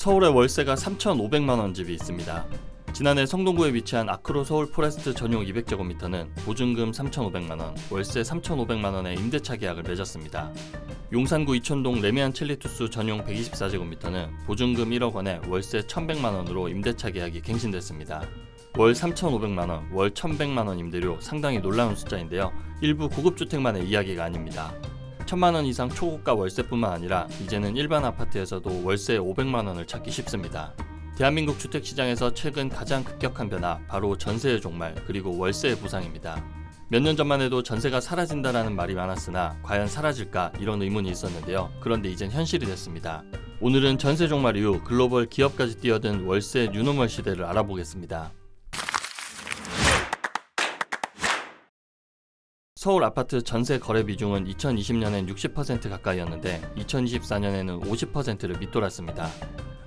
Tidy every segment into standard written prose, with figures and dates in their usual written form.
서울에 월세가 3,500만원 집이 있습니다. 지난해 성동구에 위치한 아크로 서울 포레스트 전용 200제곱미터는 보증금 3,500만원, 월세 3,500만원의 임대차 계약을 맺었습니다. 용산구 이촌동 레미안 첼리투스 전용 124제곱미터는 보증금 1억원에 월세 1,100만원으로 임대차 계약이 갱신됐습니다. 월 3,500만원, 월 1,100만원 임대료 상당히 놀라운 숫자인데요. 일부 고급주택만의 이야기가 아닙니다. 1,000만원 이상 초고가 월세뿐만 아니라 이제는 일반 아파트에서도 월세 500만원을 찾기 쉽습니다. 대한민국 주택시장에서 최근 가장 급격한 변화, 바로 전세의 종말 그리고 월세의 부상입니다. 몇 년 전만 해도 전세가 사라진다라는 말이 많았으나 과연 사라질까 이런 의문이 있었는데요. 그런데 이젠 현실이 됐습니다. 오늘은 전세 종말 이후 글로벌 기업까지 뛰어든 월세 뉴노멀 시대를 알아보겠습니다. 서울 아파트 전세 거래 비중은 2020년엔 60% 가까이였는데 2024년에는 50%를 밑돌았습니다.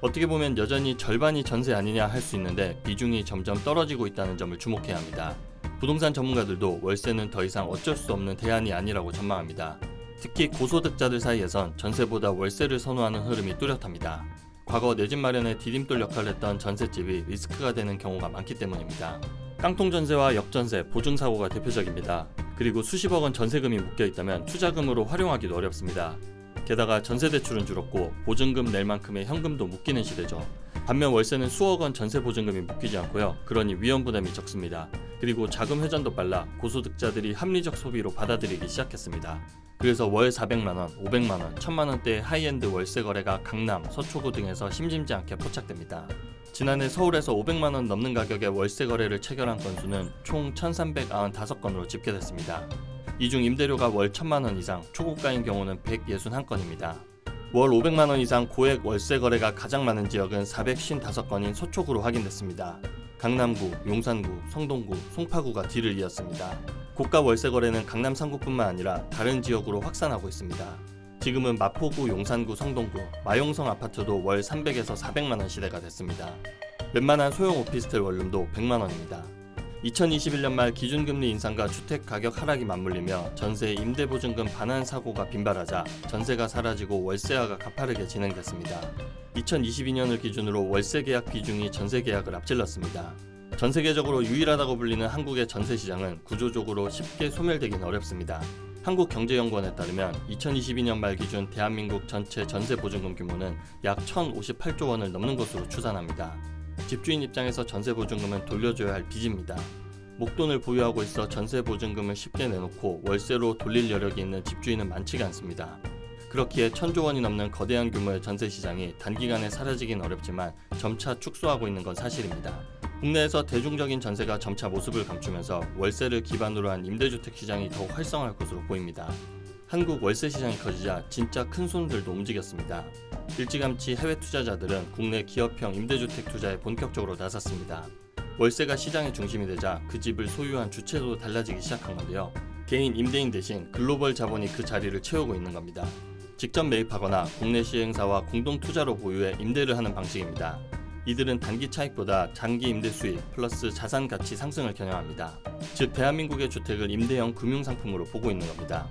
어떻게 보면 여전히 절반이 전세 아니냐 할 수 있는데 비중이 점점 떨어지고 있다는 점을 주목해야 합니다. 부동산 전문가들도 월세는 더 이상 어쩔 수 없는 대안이 아니라고 전망합니다. 특히 고소득자들 사이에선 전세보다 월세를 선호하는 흐름이 뚜렷합니다. 과거 내 집 마련에 디딤돌 역할을 했던 전셋집이 리스크가 되는 경우가 많기 때문입니다. 깡통 전세와 역전세, 보증사고가 대표적입니다. 그리고 수십억 원 전세금이 묶여있다면 투자금으로 활용하기도 어렵습니다. 게다가 전세대출은 줄었고 보증금 낼 만큼의 현금도 묶이는 시대죠. 반면 월세는 수억 원 전세 보증금이 묶이지 않고요. 그러니 위험 부담이 적습니다. 그리고 자금 회전도 빨라 고소득자들이 합리적 소비로 받아들이기 시작했습니다. 그래서 월 400만원, 500만원, 1000만원대의 하이엔드 월세 거래가 강남, 서초구 등에서 심심지 않게 포착됩니다. 지난해 서울에서 500만원 넘는 가격의 월세 거래를 체결한 건수는 총 1395건으로 집계됐습니다. 이 중 임대료가 월 1000만원 이상, 초고가인 경우는 161건입니다. 월 500만원 이상 고액 월세 거래가 가장 많은 지역은 455건인 서초구로 확인됐습니다. 강남구, 용산구, 성동구, 송파구가 뒤를 이었습니다. 고가 월세 거래는 강남 3구뿐만 아니라 다른 지역으로 확산하고 있습니다. 지금은 마포구, 용산구, 성동구, 마용성 아파트도 월 300에서 400만원 시대가 됐습니다. 웬만한 소형 오피스텔 원룸도 100만원입니다. 2021년 말 기준금리 인상과 주택 가격 하락이 맞물리며 전세 임대보증금 반환 사고가 빈발하자 전세가 사라지고 월세화가 가파르게 진행됐습니다. 2022년을 기준으로 월세 계약 비중이 전세 계약을 앞질렀습니다. 전 세계적으로 유일하다고 불리는 한국의 전세 시장은 구조적으로 쉽게 소멸되긴 어렵습니다. 한국경제연구원에 따르면 2022년 말 기준 대한민국 전체 전세 보증금 규모는 약 1,058조 원을 넘는 것으로 추산합니다. 집주인 입장에서 전세 보증금은 돌려줘야 할 빚입니다. 목돈을 보유하고 있어 전세 보증금을 쉽게 내놓고 월세로 돌릴 여력이 있는 집주인은 많지가 않습니다. 그렇기에 1,000조 원이 넘는 거대한 규모의 전세 시장이 단기간에 사라지긴 어렵지만 점차 축소하고 있는 건 사실입니다. 국내에서 대중적인 전세가 점차 모습을 감추면서 월세를 기반으로 한 임대주택 시장이 더욱 활성화할 것으로 보입니다. 한국 월세 시장이 커지자 진짜 큰 손들도 움직였습니다. 일찌감치 해외 투자자들은 국내 기업형 임대주택 투자에 본격적으로 나섰습니다. 월세가 시장의 중심이 되자 그 집을 소유한 주체도 달라지기 시작한 건데요. 개인 임대인 대신 글로벌 자본이 그 자리를 채우고 있는 겁니다. 직접 매입하거나 국내 시행사와 공동 투자로 보유해 임대를 하는 방식입니다. 이들은 단기 차익보다 장기 임대 수익 플러스 자산 가치 상승을 겨냥합니다. 즉 대한민국의 주택을 임대형 금융상품으로 보고 있는 겁니다.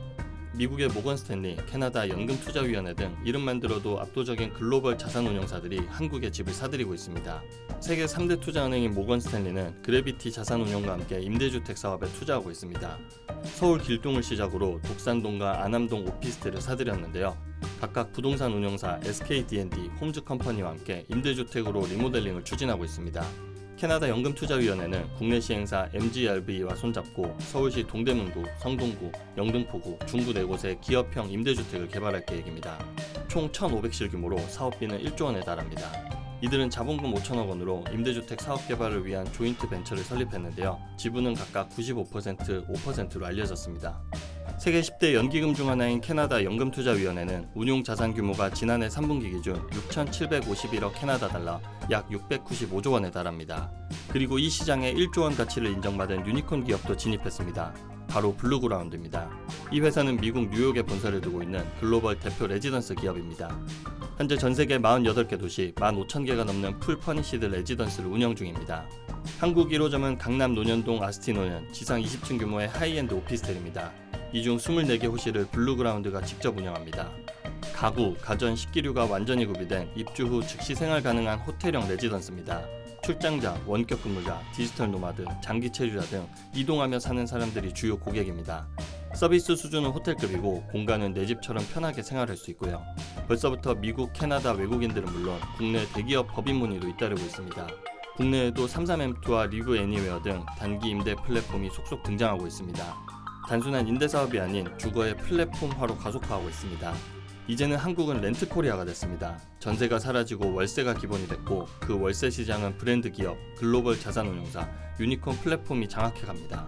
미국의 모건 스탠리, 캐나다 연금투자위원회 등 이름만 들어도 압도적인 글로벌 자산운용사들이 한국의 집을 사들이고 있습니다. 세계 3대 투자은행인 모건 스탠리는 그래비티 자산운용과 함께 임대주택 사업에 투자하고 있습니다. 서울 길동을 시작으로 독산동과 안암동 오피스텔을 사들였는데요. 각각 부동산 운용사 SKD&D, 홈즈컴퍼니와 함께 임대주택으로 리모델링을 추진하고 있습니다. 캐나다 연금투자위원회는 국내 시행사 MGRV와 손잡고 서울시 동대문구, 성동구, 영등포구, 중구 4곳에 기업형 임대주택을 개발할 계획입니다. 총 1,500실 규모로 사업비는 1조 원에 달합니다. 이들은 자본금 5천억 원으로 임대주택 사업 개발을 위한 조인트 벤처를 설립했는데요. 지분은 각각 95%, 5%로 알려졌습니다. 세계 10대 연기금 중 하나인 캐나다 연금투자위원회는 운용 자산 규모가 지난해 3분기 기준 6,751억 캐나다 달러, 약 695조 원에 달합니다. 그리고 이 시장에 1조 원 가치를 인정받은 유니콘 기업도 진입했습니다. 바로 블루그라운드입니다. 이 회사는 미국 뉴욕에 본사를 두고 있는 글로벌 대표 레지던스 기업입니다. 현재 전 세계 48개 도시 15,000개가 넘는 풀 퍼니시드 레지던스를 운영 중입니다. 한국 1호점은 강남 논현동 아스티노현 지상 20층 규모의 하이엔드 오피스텔입니다. 이 중 24개 호실을 블루그라운드가 직접 운영합니다. 가구, 가전, 식기류가 완전히 구비된 입주 후 즉시 생활 가능한 호텔형 레지던스입니다. 출장자, 원격 근무자, 디지털 노마드, 장기 체류자 등 이동하며 사는 사람들이 주요 고객입니다. 서비스 수준은 호텔급이고 공간은 내 집처럼 편하게 생활할 수 있고요. 벌써부터 미국, 캐나다 외국인들은 물론 국내 대기업 법인 문의도 잇따르고 있습니다. 국내에도 33M2와 리브 애니웨어 등 단기 임대 플랫폼이 속속 등장하고 있습니다. 단순한 임대 사업이 아닌 주거의 플랫폼화로 가속화하고 있습니다. 이제는 한국은 렌트코리아가 됐습니다. 전세가 사라지고 월세가 기본이 됐고 그 월세 시장은 브랜드 기업, 글로벌 자산운용사, 유니콘 플랫폼이 장악해갑니다.